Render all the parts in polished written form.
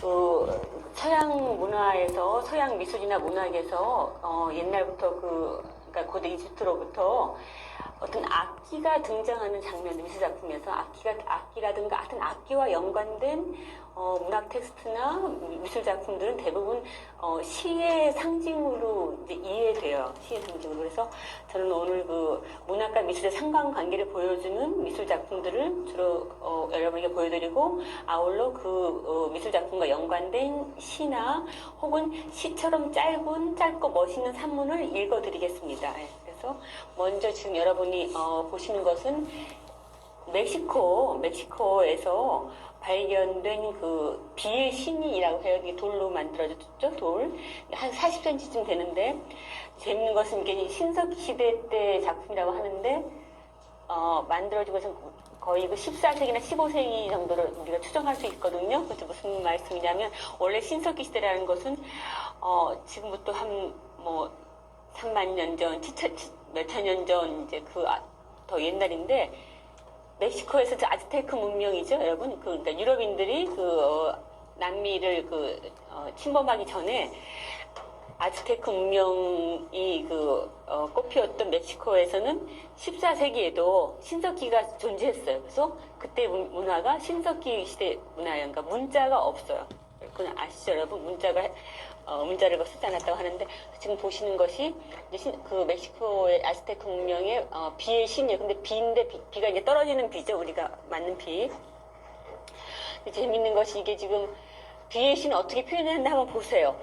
그 서양 문화에서 서양 미술이나 문학에서 옛날부터 그러니까 고대 이집트로부터 어떤 악기가 등장하는 장면, 미술 작품에서 악기라든가 하여튼 악기와 연관된 문학 텍스트나 미술 작품들은 대부분 시의 상징으로 이제 이해돼요. 시의 상징으로. 그래서 저는 오늘 그 문학과 미술의 상관관계를 보여주는 미술 작품들을 주로 여러분에게 보여드리고, 아울러 그 미술 작품과 연관된 시나 혹은 시처럼 짧고 멋있는 산문을 읽어드리겠습니다. 그래서 먼저 지금 여러분이 보시는 것은 멕시코에서 발견된 그 비의 신이라고 해요. 이게 돌로 만들어졌죠, 돌. 한 40cm쯤 되는데, 재밌는 것은 이게 신석기 시대 때 작품이라고 하는데, 만들어지고 거의 그 14세기나 15세기 정도로 우리가 추정할 수 있거든요. 그것이 무슨 말씀이냐면, 원래 신석기 시대라는 것은, 지금부터 뭐, 3만 년 전, 몇천 년 전, 이제 더 옛날인데, 멕시코에서 아즈테크 문명이죠, 여러분. 그러니까 유럽인들이 남미를 침범하기 전에 아즈테크 문명이 꽃피웠던 멕시코에서는 14세기에도 신석기가 존재했어요. 그래서 그때 문화가 신석기 시대 문화예요. 그러니까 문자가 없어요. 그건 아시죠, 여러분? 문자를 쓰지 않았다고 하는데, 지금 보시는 것이 그 멕시코의 아즈테크 문명의 비의 신이에요. 근데 비가 이제 떨어지는 비죠. 우리가 맞는 비. 재밌는 것이 이게 지금 비의 신을 어떻게 표현했나 한번 보세요.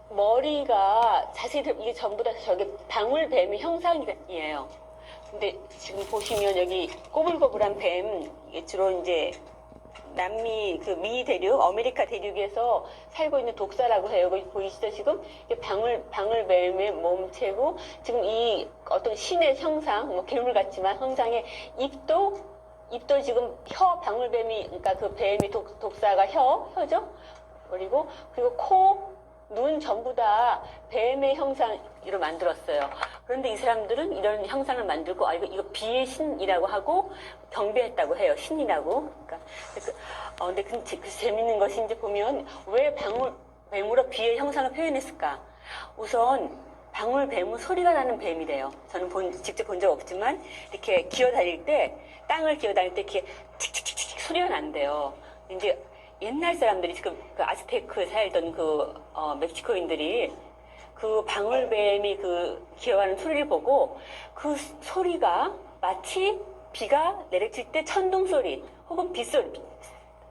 머리가 자세히 이게 전부 다 저게 방울뱀의 형상이에요. 근데 지금 보시면 여기 꼬불꼬불한 뱀, 이게 주로 이제 남미 미 대륙, 아메리카 대륙에서 살고 있는 독사라고 해요. 여기 보이시죠? 지금 이게 방울뱀의 몸체고, 지금 이 어떤 신의 형상, 뭐 괴물 같지만 형상의 입도 지금 방울뱀이, 그러니까 그 뱀이 독사가 혀죠? 그리고 코, 눈 전부 다 뱀의 형상으로 만들었어요. 그런데 이 사람들은 이런 형상을 만들고, 이거 비의 신이라고 하고 경배했다고 해요. 신이라고. 근데 재밌는 것이 이제 보면 왜 뱀으로 비의 형상을 표현했을까? 우선 방울뱀은 소리가 나는 뱀이래요. 저는 직접 본 적 없지만 이렇게 땅을 기어다닐 때 이렇게 틱틱틱틱 소리가 난대요. 이제 옛날 사람들이 지금 아즈테크에 살던 멕시코인들이 그 방울뱀이 기어가는 소리를 보고 그 소리가 마치 비가 내리칠 때 천둥 소리 혹은 빗소리,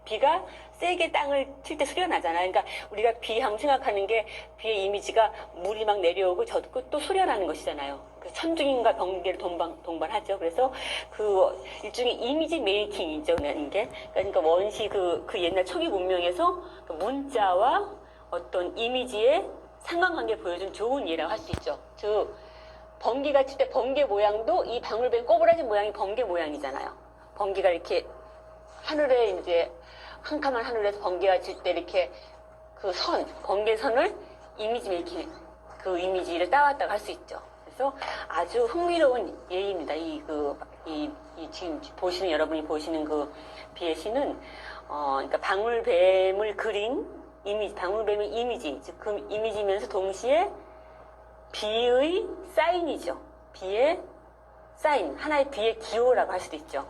비가 세게 땅을 칠 때 소리가 나잖아요. 그러니까 우리가 비하면 생각하는 게 비의 이미지가 물이 막 내려오고 또 소리가 나는 것이잖아요. 천둥인가 번개를 동반하죠. 그래서 일종의 이미지 메이킹이죠. 이게. 그러니까 원시 그 옛날 초기 문명에서 문자와 어떤 이미지의 상관관계를 보여준 좋은 예라고 할 수 있죠. 즉, 번개가 칠 때 번개 모양도 이 방울뱀 꼬부라진 모양이 번개 모양이잖아요. 번개가 이렇게 하늘에 이제 캄캄한 하늘에서 번개가 칠 때 이렇게 번개선을 이미지 메이킹, 그 이미지를 따왔다고 할 수 있죠. 그래서 아주 흥미로운 예입니다. 지금 여러분이 보시는 비의 시는, 그러니까 방울뱀을 그린 이미지, 방울뱀의 이미지, 즉 그 이미지면서 동시에 비의 사인이죠. 비의 사인, 하나의 비의 기호라고 할 수도 있죠.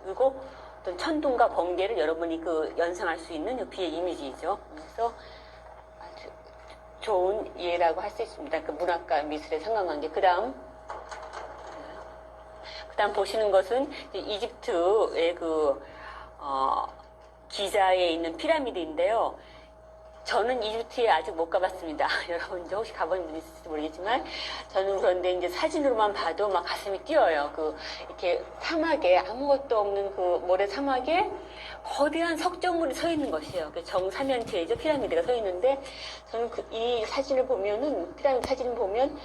그리고 어떤 천둥과 번개를 여러분이 연상할 수 있는 비의 이미지이죠. 그래서 아주 좋은 예라고 할 수 있습니다. 문학과 미술의 상관관계. 그 다음 보시는 것은 이집트의 기자에 있는 피라미드인데요. 저는 이집트에 아직 못 가봤습니다. 여러분 혹시 가본 분 있을지 모르겠지만, 저는 그런데 이제 사진으로만 봐도 막 가슴이 뛰어요. 이렇게 사막에, 아무것도 없는 모래 사막에 거대한 석정물이 서 있는 것이에요. 정사면체이죠. 피라미드가 서 있는데, 저는 이 사진을 보면은, 피라미드 사진을 보면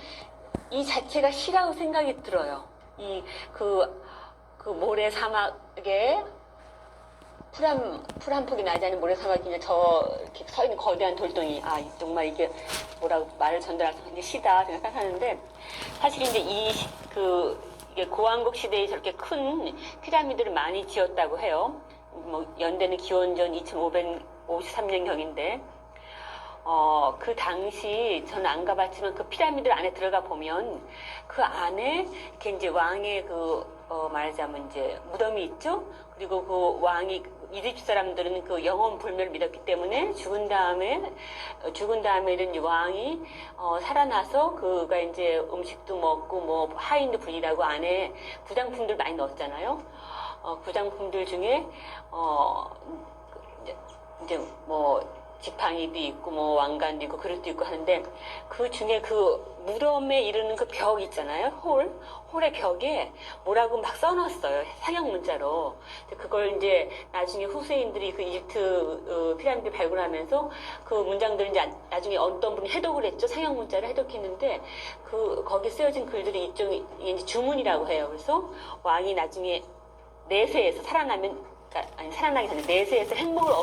이 자체가 시라고 생각이 들어요. 모래 사막에 풀 한 폭이 나지 않은 모래사막이 이렇게 서 있는 거대한 돌덩이. 정말 이게 뭐라고 말을 전달할 수 있는 시다 생각하는데, 사실 이제 이게 고왕국 시대에 저렇게 큰 피라미드를 많이 지었다고 해요. 뭐 연대는 기원전 2553년경인데 그 당시 저는 안 가봤지만 그 피라미드 안에 들어가 보면 그 안에 이렇게 이제 왕의 말하자면 이제 무덤이 있죠. 그리고 그 왕이 이집트 사람들은 그 영원 불멸을 믿었기 때문에 죽은 다음에는 이제 왕이 살아나서 그가 이제 음식도 먹고 뭐 하인도 불리라고 안에 부장품들 많이 넣었잖아요. 부장품들 중에 이제 뭐 지팡이도 있고 뭐 왕관도 있고 그릇도 있고 하는데 그 중에 그 무덤에 이르는 그 벽 있잖아요. 홀의 벽에 뭐라고 막 써놨어요. 상형 문자로. 그걸 이제 나중에 후세인들이 그 이집트 피라미드 발굴하면서 그 문장들을 이제 나중에 어떤 분이 해독을 했죠. 상형 문자를 해독했는데 거기 쓰여진 글들이 이쪽이 이제 주문이라고 해요. 그래서 왕이 나중에 내세에서 살아나기 전에 내세에서 행복을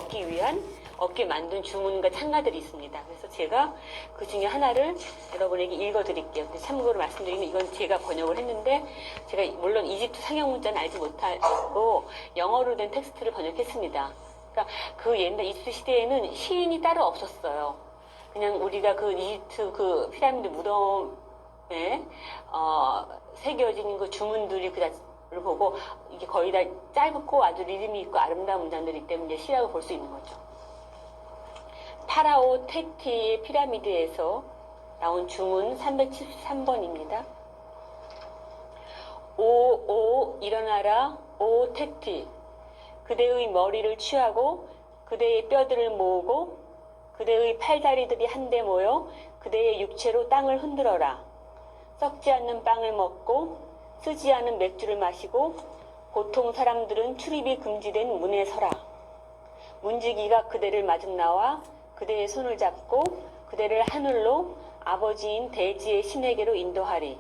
얻기 만든 주문과 창가들이 있습니다. 그래서 제가 그 중에 하나를 여러분에게 읽어드릴게요. 참고로 말씀드리면 이건 제가 번역을 했는데 제가 물론 이집트 상형 문자는 알지 못하고 영어로 된 텍스트를 번역했습니다. 그러니까 그 옛날 이집트 시대에는 시인이 따로 없었어요. 그냥 우리가 그 이집트 그 피라미드 무덤에 새겨진 그 주문들이 를 보고 이게 거의 다 짧고 아주 리듬이 있고 아름다운 문장들이기 때문에 시라고 볼 수 있는 거죠. 파라오 테티의 피라미드에서 나온 주문 373번입니다. 오 일어나라 오 테티, 그대의 머리를 취하고 그대의 뼈들을 모으고 그대의 팔다리들이 한데 모여 그대의 육체로 땅을 흔들어라. 썩지 않는 빵을 먹고 쓰지 않은 맥주를 마시고 보통 사람들은 출입이 금지된 문에 서라. 문지기가 그대를 마중 나와 그대의 손을 잡고 그대를 하늘로 아버지인 대지의 신에게로 인도하리.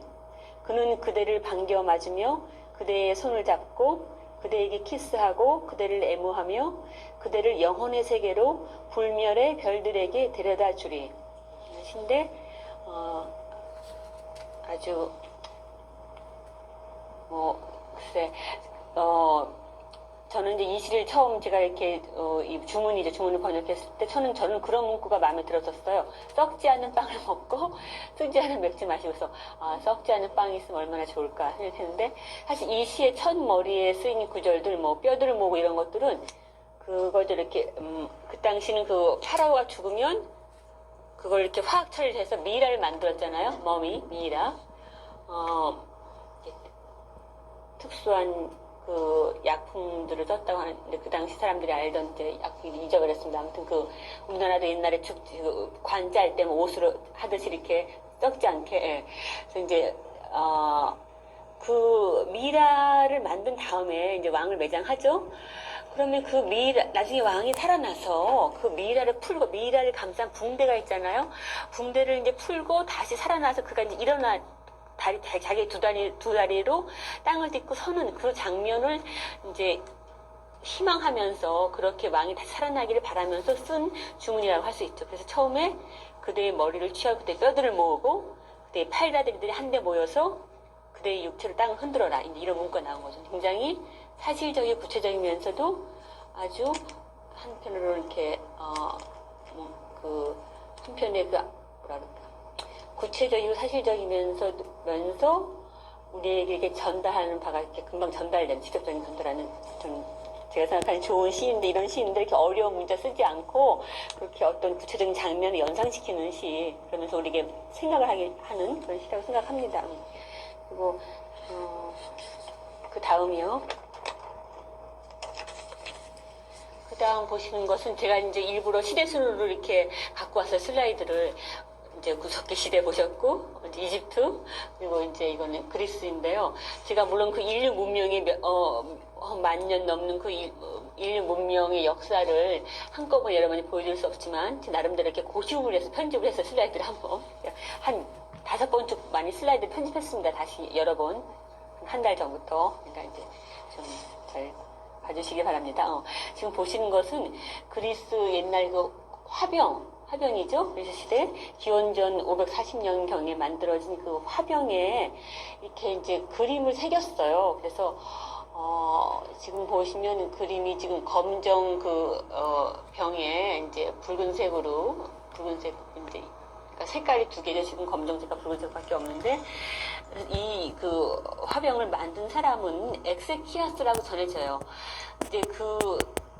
그는 그대를 반겨 맞으며 그대의 손을 잡고 그대에게 키스하고 그대를 애무하며 그대를 영혼의 세계로 불멸의 별들에게 데려다 주리. 신데 아주 글쎄, 저는 이제 이 시를 처음 제가 이렇게, 이 주문을 번역했을 때 저는 그런 문구가 마음에 들었었어요. 썩지 않은 빵을 먹고, 쓰지 않은 맥주 마시고서, 썩지 않은 빵이 있으면 얼마나 좋을까 생각했는데, 사실 이 시의 첫 머리에 쓰인 구절들, 뭐, 뼈들을 모으고 이런 것들은, 그거들 이렇게, 그 당시는 그 파라오가 죽으면, 그걸 이렇게 화학 처리를 해서 미이라를 만들었잖아요. 미이라. 특수한 그 약품들을 썼다고 하는데 그 당시 사람들이 알던 이제 잊어버렸습니다. 아무튼 우리나라도 옛날에 관자할 때 옷으로 하듯이 이렇게 썩지 않게. 예. 그래서 이제 그 미라를 만든 다음에 이제 왕을 매장하죠. 그러면 그 나중에 왕이 살아나서 그 미라를 풀고 미라를 감싼 붕대가 있잖아요. 붕대를 이제 풀고 다시 살아나서 그가 이제 자기 두 다리로 땅을 딛고 서는 그 장면을 이제 희망하면서 그렇게 왕이 다시 살아나기를 바라면서 쓴 주문이라고 할 수 있죠. 그래서 처음에 그대의 머리를 취하고 그대의 뼈들을 모으고 그대의 팔다리들이 한데 모여서 그대의 육체로 땅을 흔들어라. 이런 문구가 나온 거죠. 굉장히 사실적이고 구체적이면서도 아주 한편으로 이렇게 한편의 뭐라 그럴까. 구체적이고 사실적이면서 우리에게 이렇게 전달하는 바가 이렇게 금방 전달되는 직접적인 전달하는 제가 생각하는 좋은 시인데 이런 시인들 이렇게 어려운 문자 쓰지 않고 그렇게 어떤 구체적인 장면을 연상시키는 시 그러면서 우리에게 생각을 하게 하는 그런 시라고 생각합니다. 그리고 그 다음이요. 그 다음 보시는 것은 제가 이제 일부러 시대순으로 이렇게 갖고 왔어요. 슬라이드를. 이제 구석기 시대 보셨고, 이제 이집트, 그리고 이제 이거는 그리스인데요. 제가 물론 그 인류 문명의 만 년 넘는 그 인류 문명의 역사를 한꺼번에 여러분이 보여줄 수 없지만, 제 나름대로 이렇게 고심을 해서 편집을 해서 슬라이드를 한 5번 쭉 많이 슬라이드 편집했습니다. 다시 여러 번. 한 달 전부터. 그러니까 이제 좀 잘 봐주시기 바랍니다. 지금 보시는 것은 그리스 옛날 그 화병이죠. 그리스 시대 기원전 540년경에 만들어진 그 화병에 이렇게 이제 그림을 새겼어요. 그래서 지금 보시면 그림이 지금 검정 병에 이제 붉은색, 이제, 그러니까 색깔이 두 개죠. 지금 검정색과 붉은색밖에 없는데, 이 화병을 만든 사람은 엑세키아스라고 전해져요. 이제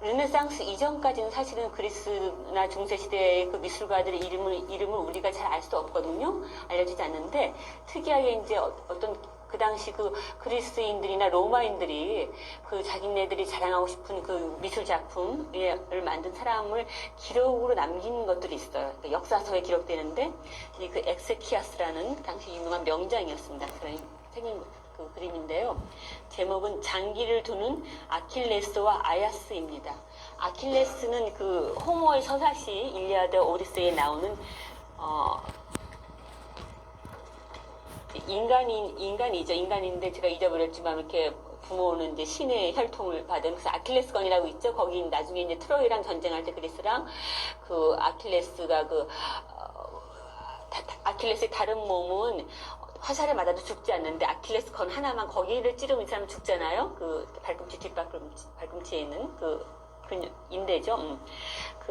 르네상스 이전까지는 사실은 그리스나 중세시대의 그 미술가들의 이름을 우리가 잘 알 수 없거든요. 알려지지 않는데, 특이하게 이제 어떤 그 당시 그리스인들이나 로마인들이 자기네들이 자랑하고 싶은 그 미술 작품을 만든 사람을 기록으로 남긴 것들이 있어요. 그러니까 역사서에 기록되는데, 그 엑세키아스라는 당시 유명한 명장이었습니다. 생긴 그 그림인데요. 제목은 장기를 두는 아킬레스와 아야스입니다. 아킬레스는 호모의 서사시 일리아드 오디세이에 나오는 인간이죠. 인간인데 제가 잊어버렸지만 이렇게 부모는 이제 신의 혈통을 받은 그래서 아킬레스건이라고 있죠. 거기 나중에 이제 트로이랑 전쟁할 때 그리스랑 아킬레스가 아킬레스의 다른 몸은 화살에 맞아도 죽지 않는데 아킬레스 건 하나만 거기를 찌르면 이 사람은 죽잖아요. 발꿈치 뒷발꿈치에 있는 인대죠.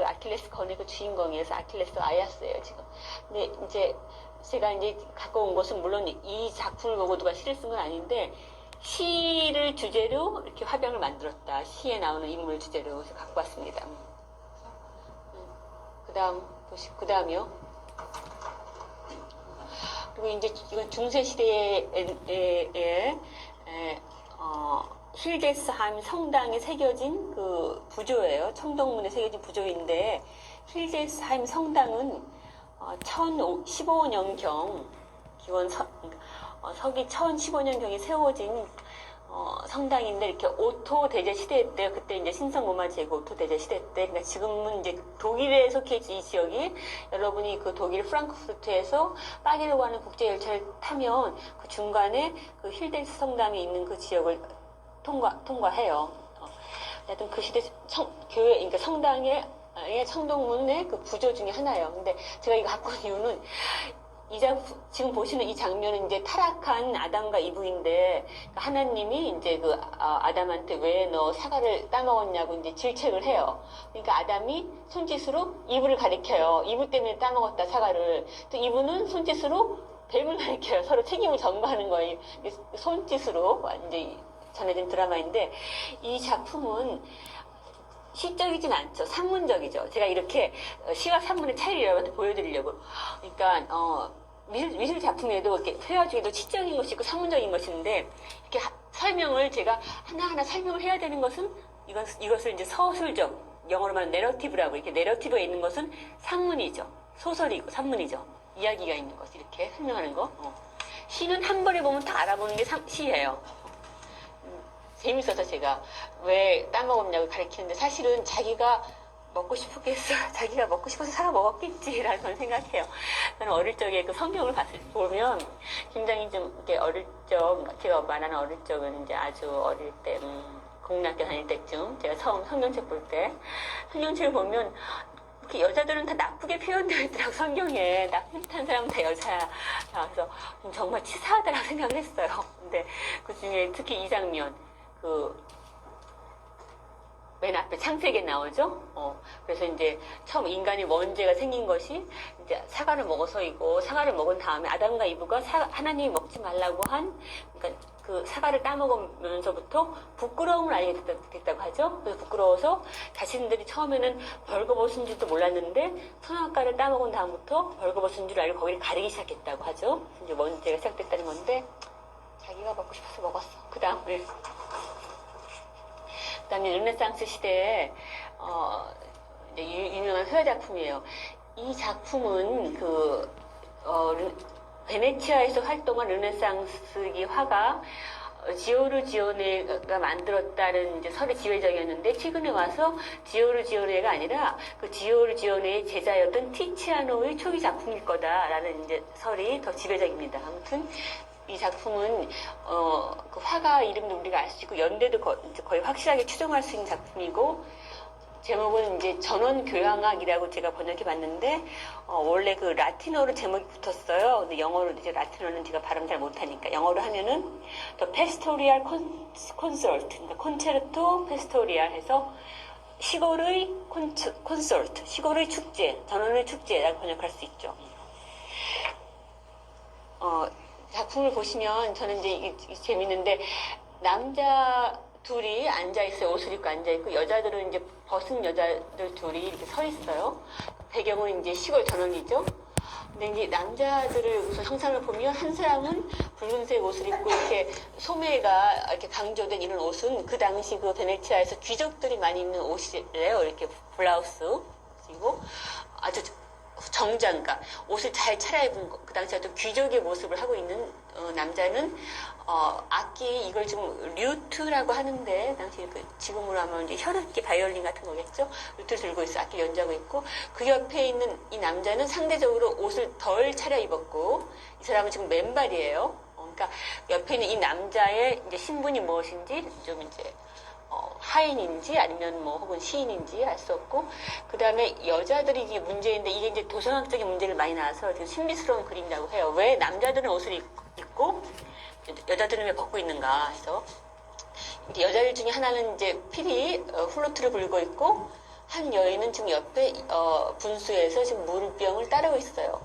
아킬레스 건의 주인공이어서 아킬레스 아야스예요 지금. 근데 이제 제가 이제 갖고 온 것은 물론 이 작품을 보고 누가 시를 쓴 건 아닌데 시를 주제로 이렇게 화병을 만들었다. 시에 나오는 인물 주제로 해서 갖고 왔습니다. 그 다음이요. 그리고 이제 이건 중세시대에 힐데스하임 성당에 새겨진 부조예요. 청동문에 새겨진 부조인데 힐데스하임 성당은 1015년경 서기 1015년경에 세워진 성당인데 이렇게 오토 대제 시대 때 그때 이제 신성로마 제국 오토 대제 시대 때 그러니까 지금은 이제 독일에 속해 있는 이 지역이 여러분이 독일 프랑크푸르트에서 파리로 가는 국제 열차를 타면 그 중간에 힐데스 성당에 있는 그 지역을 통과해요. 하여튼 그 시대 교회 그러니까 성당의 청동문의 부조 중에 하나예요. 근데 제가 이거 갖고 온 이유는 지금 보시는 이 장면은 이제 타락한 아담과 이브인데 하나님이 이제 아담한테 왜 너 사과를 따먹었냐고 이제 질책을 해요. 그러니까 아담이 손짓으로 이브를 가리켜요. 이브 때문에 따먹었다 사과를. 또 이브는 손짓으로 뱀을 가리켜요. 서로 책임을 전가하는 거예요. 손짓으로 이제 전해진 드라마인데 이 작품은 시적이진 않죠. 산문적이죠. 제가 이렇게 시와 산문의 차이를 여러분한테 보여드리려고. 그러니까 미술 작품에도 이렇게 회화 중에도 시적인 것이 있고 산문적인 것인데 이렇게 설명을 제가 하나하나 설명을 해야 되는 것은 이것을 이제 서술적 영어로 말하면 내러티브라고 이렇게 내러티브에 있는 것은 산문이죠. 소설이고 산문이죠. 이야기가 있는 것 이렇게 설명하는 거. 시는 한 번에 보면 다 알아보는 게 시예요. 재밌어서 제가 왜 따먹었냐고 가르치는데 사실은 자기가 먹고 싶었겠어. 자기가 먹고 싶어서 사과 먹었겠지라는 저는 생각해요. 저는 어릴 적에 성경을 보면 굉장히 좀 이렇게 어릴 적, 제가 말하는 어릴 적은 이제 아주 어릴 때, 공학교 다닐 때쯤 제가 성경책 볼 때, 성경책을 보면 이렇게 여자들은 다 나쁘게 표현되어 있더라고, 성경에. 나쁜 사람은 다 여자야. 그래서 정말 치사하다라고 생각을 했어요. 근데 그 중에 특히 이 장면, 맨 앞에 창세기에 나오죠. 그래서 이제 처음 인간이 원죄가 생긴 것이 이제 사과를 먹어서이고 사과를 먹은 다음에 아담과 이브가 하나님이 먹지 말라고 그러니까 그 사과를 따먹으면서부터 부끄러움을 알게 됐다고 하죠. 그래서 부끄러워서 자신들이 처음에는 벌거벗은 줄도 몰랐는데 선악과를 따먹은 다음부터 벌거벗은 줄 알고 거기를 가리기 시작했다고 하죠. 이제 원죄가 시작됐다는 건데 자기가 먹고 싶어서 먹었어. 그 다음에 르네상스 시대에 유명한 회화 작품이에요. 이 작품은 베네치아에서 활동한 르네상스기 화가 지오르지오네가 만들었다는 이제 설이 지배적이었는데 최근에 와서 지오르지오네가 아니라 그 지오르지오네의 제자였던 티치아노의 초기 작품일 거다라는 이제 설이 더 지배적입니다. 아무튼 이 작품은 그 화가 이름도 우리가 알 수 있고 연대도 거의 확실하게 추정할 수 있는 작품이고 제목은 이제 전원교향악이라고 제가 번역해봤는데 원래 그 라틴어로 제목이 붙었어요. 근데 영어로 이제 라틴어는 제가 발음 잘 못하니까 영어로 하면은 The Pastoral Concert, 그러니까 콘체르토 페스토리알 해서 시골의 콘서트, 시골의 축제, 전원의 축제라고 번역할 수 있죠. 작품을 보시면 저는 이제 이게 재밌는데 남자 둘이 앉아 있어요. 옷을 입고 앉아 있고 여자들은 이제 벗은 여자들 둘이 이렇게 서 있어요. 배경은 이제 시골 전원이죠. 근데 이제 남자들을 우선 형상을 보면 한 사람은 붉은색 옷을 입고 이렇게 소매가 이렇게 강조된 이런 옷은 그 당시 그 베네치아에서 귀족들이 많이 입는 옷이래요. 이렇게 블라우스 그리고 아주 정장, 그러니까 옷을 잘 차려입은 그 당시 어떤 귀족의 모습을 하고 있는 남자는 악기 이걸 지금 류트라고 하는데 당시 지금으로 하면 이제 현악기 바이올린 같은 거겠죠. 류트를 들고 있어 악기 연주하고 있고 그 옆에 있는 이 남자는 상대적으로 옷을 덜 차려입었고 이 사람은 지금 맨발이에요. 그러니까 옆에 있는 이 남자의 이제 신분이 무엇인지 좀 이제 하인인지 아니면 뭐 혹은 시인인지 알 수 없고 그 다음에 여자들이 이게 문제인데 이게 이제 도성학적인 문제를 많이 나와서 되게 신비스러운 그림이라고 해요. 왜 남자들은 옷을 입고 여자들은 왜 벗고 있는가 해서 이제 여자들 중에 하나는 이제 필히 플루트를 불고 있고 한 여인은 지금 옆에 분수에서 지금 물병을 따르고 있어요.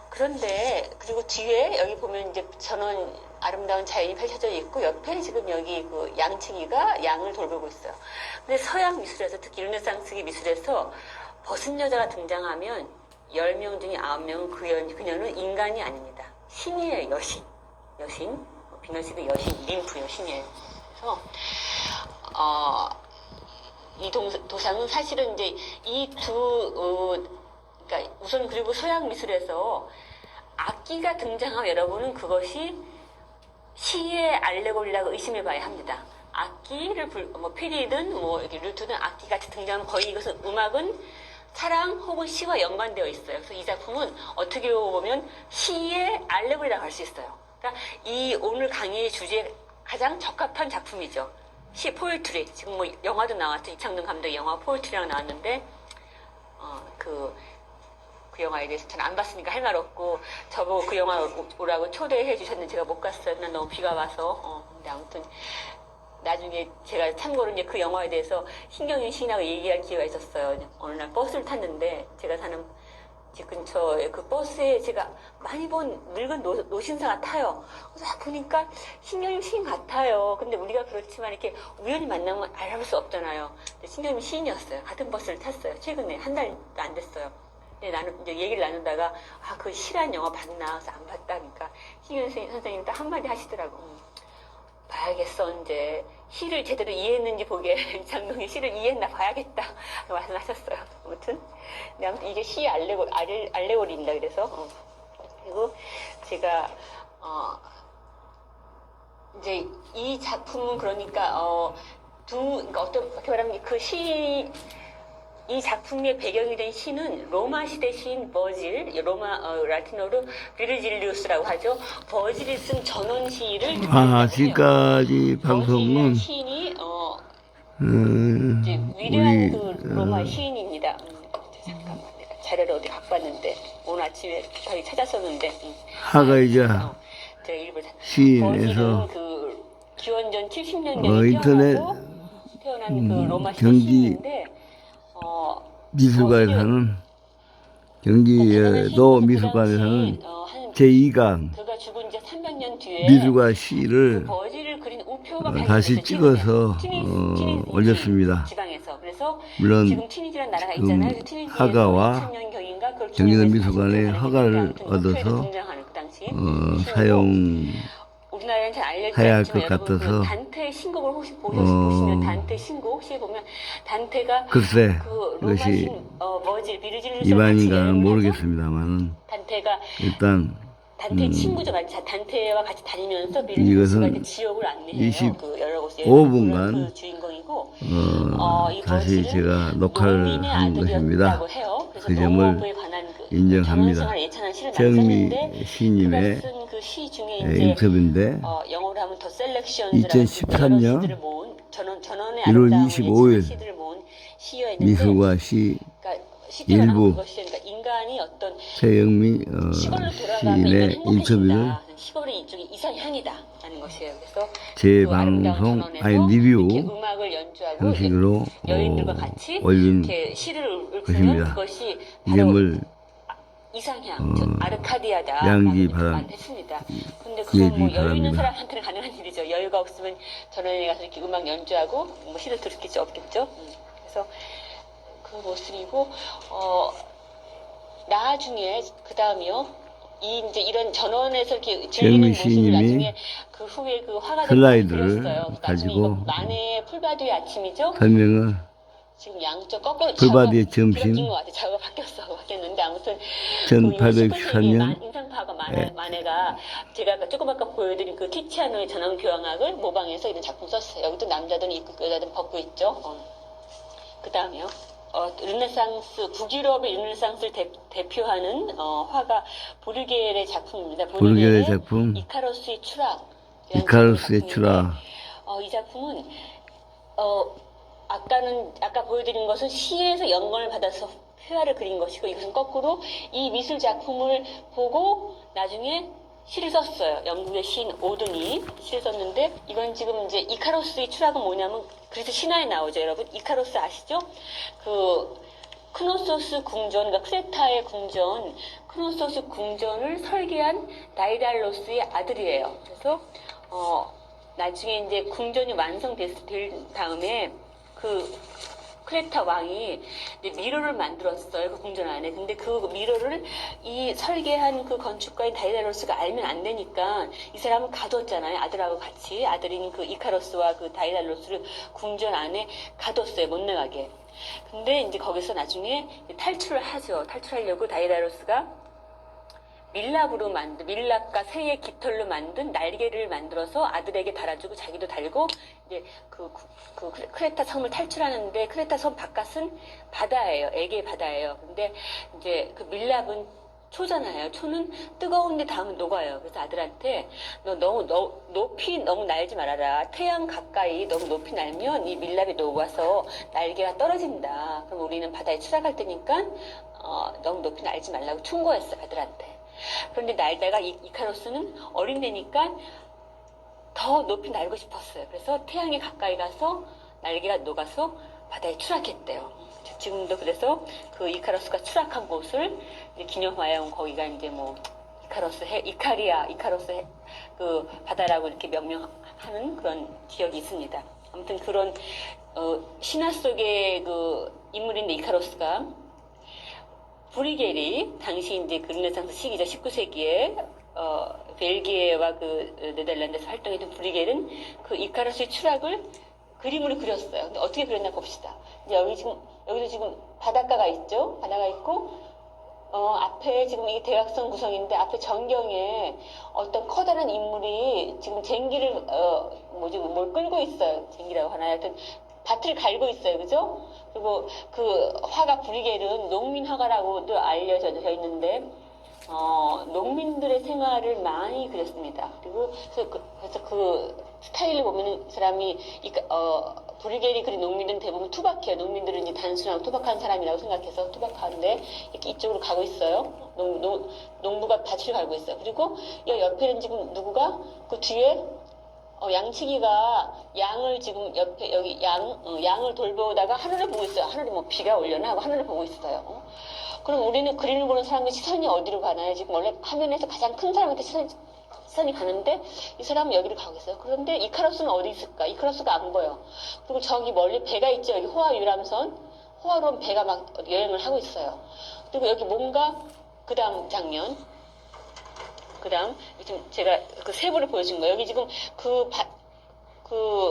그런데 그리고 뒤에 여기 보면 이제 전원 아름다운 자연이 펼쳐져 있고 옆에 지금 여기 그 양치기가 양을 돌보고 있어요. 근데 서양 미술에서 특히 르네상스기 미술에서 벗은 여자가 등장하면 10명 중에 9명은 그녀는 인간이 아닙니다. 신이에요. 여신. 비너스도 여신, 림프 여신이에요. 그래서 이 도상은 사실은 이제 그러니까 우선 그리고 서양 미술에서 악기가 등장하면 여러분은 그것이 시의 알레고리라고 의심해 봐야 합니다. 악기를 피리든 이렇게 류트든 악기 같이 등장하면 거의 이것은 음악은 사랑 혹은 시와 연관되어 있어요. 그래서 이 작품은 어떻게 보면 시의 알레고리라고 할 수 있어요. 그러니까 이 오늘 강의의 주제에 가장 적합한 작품이죠. 시 포에트리. 지금 영화도 나왔죠. 이창동 감독의 영화 포에트리랑 나왔는데 그 영화에 대해서 잘 안 봤으니까 할 말 없고 저보고 그 영화 오라고 초대해 주셨는데 제가 못 갔어요. 난 너무 비가 와서 근데 아무튼 나중에 제가 참고로 이제 그 영화에 대해서 신경윤 시인하고 얘기할 기회가 있었어요. 어느 날 버스를 탔는데 제가 사는 집 근처에 그 버스에 제가 많이 본 늙은 노신사가 타요. 그래서 보니까 신경윤 시인 같아요. 근데 우리가 그렇지만 이렇게 우연히 만나면 알아볼 수 없잖아요. 근데 신경윤 시인이었어요. 같은 버스를 탔어요. 최근에 한 달도 안 됐어요. 근데 나는 이제 얘기를 나누다가 그 시란 영화 봤나? 그래서 안 봤다. 그러니까 신경 선생님이 딱 한마디 하시더라고. 봐야겠어. 이제 시를 제대로 이해했는지 보게 장동이 시를 이해했나 봐야겠다. 말씀하셨어요. 아무튼 이게 시 알레고리입니다. 그래서 그리고 제가 이제 이 작품은 그러니까 그러니까 어떻게 말하면 이 작품의 배경이 된 시는 로마 시대 시인 버질, 라틴어로 비르질리우스라고 하죠. 버질이 쓴 전원 시를 지금까지 방송은 시인이 이제 위대한 그 로마 시인입니다. 잠깐만 내가 자료를 어디 갖고 왔는데 오늘 아침에 저희 찾았었는데 하가이자 시인에서 그 기원전 70년 전에 인터넷 태어난 그 로마 경기 시인인데 미술관에서는 경기도 미술관에서는 제2강 그가 죽은 이제 300년 뒤에 미술관 시를 버지를 그린 우표가 다시 찍어서 올렸습니다. 지방에서. 그래서 물론 지금 튀니지라는 나라가 있잖아요. 하가와 경기도 미술관의 허가를 얻어서 사용 우리나라에는 잘 알려지지 해야 할 않지만 것 여러분 같아서 단테의 신곡을 혹시 보시면 단테 신곡 시에 보면 단테가 글쎄 그 로마 그것이 버질 비르질리우스 이반인가는 모르겠습니다만은 단테가 일단 단테의 친구죠. 단테와 같이 다니면서 비르질리우스가 지옥을 안내해요. 그 여러 곳에 25분간 그 주인공이고 다시 제가 녹화를 한 것입니다. 그 점을 인정합니다. 정미 시인님의 인터뷰인데 2013년 1월 25일 시였는데 미술과 시 그러니까 쉽게 말하면 일부 그것이 그러니까 인간이 어떤 최영미 시골로 돌아가면 시인의 인간 인터뷰를 행복해진다. 시골이 이쪽이 이상향이다라는 것이에요. 그래서 재방송 아니 리뷰 이렇게 음악을 연주하고 형식으로 여인들과 같이 올린 이렇게 시를 읊으면 것입니다. 그것이 이 바로 점을 이상향, 즉 아르카디아다라고 양지 이렇게 바람 말했습니다. 근데 그건 뭐 예비 여유 있는 바랍니다. 사람한테는 가능한 일이죠. 여유가 없으면 전원에 가서 이렇게 음악 연주하고 뭐 시를 들을 게 없겠죠. 그래서 그 모습이고 나중에 그 다음이요. 이제 이런 전원에서 이렇게 즐기는 모습을 시인님이 나중에 그 후에 그 화가들이 슬라이드를 그렸어요. 나중에 가지고 이거 만해의 풀바디의 아침이죠. 설명을 지금 양쪽 거꾸로 풀바디의 좌우가 점심 뒤바뀐 것 같아요. 좌우가 바뀌었는데 아무튼 그 1864년 인상파가 만해가 제가 아까 조금 아까 보여드린 그 티치아노의 전원 교향악을 모방해서 이런 작품 썼어요. 여기도 남자들은 입고 여자들은 벗고 있죠. 그 다음에요. 르네상스, 북유럽의 르네상스를 대표하는 화가 브르겔의 작품입니다. 브르겔의 작품 이카로스의 추락. 이카루스의 추락. 이 작품은 아까 보여드린 것은 시에서 영감을 받아서 회화를 그린 것이고 이것은 거꾸로 이 미술 작품을 보고 나중에 시를 썼어요. 영국의 시인 오든이 시를 썼는데 이건 지금 이제 이카로스의 추락은 뭐냐면 그래서 신화에 나오죠, 여러분. 이카로스 아시죠? 그 크노소스 궁전, 그러니까 크레타의 궁전, 크노소스 궁전을 설계한 다이달로스의 아들이에요. 그래서 나중에 이제 궁전이 완성될 다음에 그 크레타 왕이 이제 미로를 만들었어요. 그 궁전 안에. 근데 그 미로를 이 설계한 그 건축가인 다이달로스가 알면 안 되니까 이 사람은 가뒀잖아요. 아들하고 같이. 아들인 그 이카로스와 그 다이달로스를 궁전 안에 가뒀어요. 못 나가게. 근데 이제 거기서 나중에 탈출을 하죠. 탈출하려고 다이달로스가 밀랍과 새의 깃털로 만든 날개를 만들어서 아들에게 달아주고 자기도 달고 이제 그 크레타 섬을 탈출하는데 크레타 섬 바깥은 바다예요. 에게 바다예요. 근데 이제 그 밀랍은 초잖아요. 초는 뜨거운데 닿으면 녹아요. 그래서 아들한테 너 너무 높이 너무 날지 말아라. 태양 가까이 너무 높이 날면 이 밀랍이 녹아서 날개가 떨어진다. 그럼 우리는 바다에 추락할 테니까 너무 높이 날지 말라고 충고했어요. 아들한테. 그런데 날다가 이카로스는 어린애니까 더 높이 날고 싶었어요. 그래서 태양에 가까이 가서 날개가 녹아서 바다에 추락했대요. 지금도 그래서 그 이카로스가 추락한 곳을 기념하여 거기가 이제 뭐 이카로스 그 바다라고 이렇게 명명하는 그런 기억이 있습니다. 아무튼 그런 신화 속의 그 인물인데 이카로스가 브리겔이 당시 이제 그 르네상스 시기죠. 19세기에 벨기에와 그 네덜란드에서 활동했던 브리겔은 그 이카루스의 추락을 그림으로 그렸어요. 근데 어떻게 그렸나 봅시다. 이제 여기도 지금 바닷가가 있죠. 바다가 있고 앞에 지금 이게 대각선 구성인데 앞에 전경에 어떤 커다란 인물이 지금 쟁기를 뭘 끌고 있어요. 쟁기라고 하나요? 하여튼 밭을 갈고 있어요. 그죠? 그리고 그 화가 브리겔은 농민 화가라고도 알려져 있는데 농민들의 생활을 많이 그렸습니다. 그리고 그래서 그 스타일을 보면은 이 사람이 브리겔이 그린 농민들은 대부분 투박해요. 농민들은 이제 단순하고 투박한 사람이라고 생각해서 투박한데 이렇게 이쪽으로 가고 있어요. 농부가 밭을 갈고 있어요. 그리고 이 옆에는 지금 누구가 그 뒤에 양치기가 양을 지금 옆에 여기 양을 돌보다가 하늘을 보고 있어요. 하늘에 뭐 비가 올려나 하고 하늘을 보고 있어요. 그럼 우리는 그림을 보는 사람의 시선이 어디로 가나요? 지금 원래 화면에서 가장 큰 사람한테 시선이 가는데 이 사람은 여기를 가고 있어요. 그런데 이카루스는 어디 있을까? 이카루스가 안 보여. 그리고 저기 멀리 배가 있죠. 여기 호화 유람선. 호화로는 배가 막 여행을 하고 있어요. 그리고 여기 뭔가 그 다음 장면. 그 다음 지금 제가 그 세부를 보여준 거예요. 여기 지금 그